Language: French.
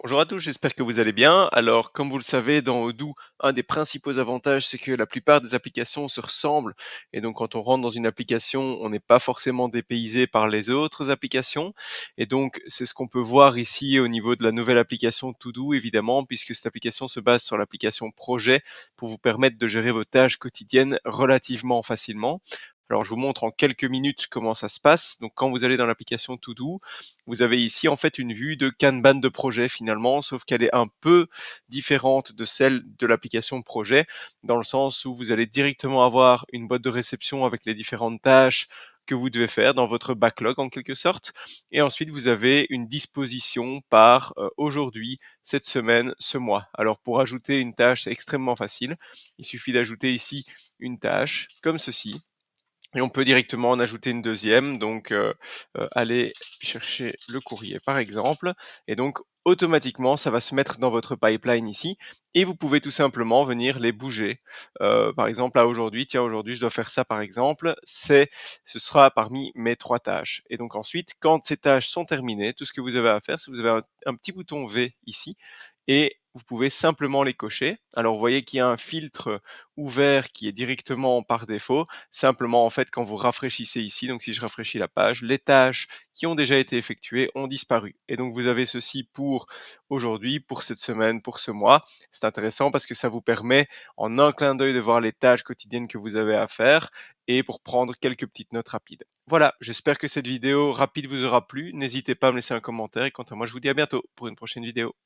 Bonjour à tous, j'espère que vous allez bien. Alors, comme vous le savez, dans Odoo, un des principaux avantages, c'est que la plupart des applications se ressemblent. Et donc, quand on rentre dans une application, on n'est pas forcément dépaysé par les autres applications. Et donc, c'est ce qu'on peut voir ici au niveau de la nouvelle application To-Do, évidemment, puisque cette application se base sur l'application Projet pour vous permettre de gérer vos tâches quotidiennes relativement facilement. Alors, je vous montre en quelques minutes comment ça se passe. Donc, quand vous allez dans l'application To-Do, vous avez ici en fait une vue de Kanban de projet finalement, sauf qu'elle est un peu différente de celle de l'application projet, dans le sens où vous allez directement avoir une boîte de réception avec les différentes tâches que vous devez faire dans votre backlog en quelque sorte. Et ensuite, vous avez une disposition par aujourd'hui, cette semaine, ce mois. Alors pour ajouter une tâche, c'est extrêmement facile. Il suffit d'ajouter ici une tâche comme ceci. Et on peut directement en ajouter une deuxième, donc aller chercher le courrier par exemple, et donc automatiquement ça va se mettre dans votre pipeline ici, et vous pouvez tout simplement venir les bouger. Par exemple là aujourd'hui, tiens aujourd'hui je dois faire ça par exemple, ce sera parmi mes 3 tâches. Et donc ensuite, quand ces tâches sont terminées, tout ce que vous avez à faire, c'est que vous avez un petit bouton V ici, et vous pouvez simplement les cocher. Alors vous voyez qu'il y a un filtre ouvert qui est directement par défaut. Simplement, en fait, quand vous rafraîchissez ici, donc si je rafraîchis la page, les tâches qui ont déjà été effectuées ont disparu. Et donc, vous avez ceci pour aujourd'hui, pour cette semaine, pour ce mois. C'est intéressant parce que ça vous permet en un clin d'œil de voir les tâches quotidiennes que vous avez à faire et pour prendre quelques petites notes rapides. Voilà, j'espère que cette vidéo rapide vous aura plu. N'hésitez pas à me laisser un commentaire et quant à moi, je vous dis à bientôt pour une prochaine vidéo.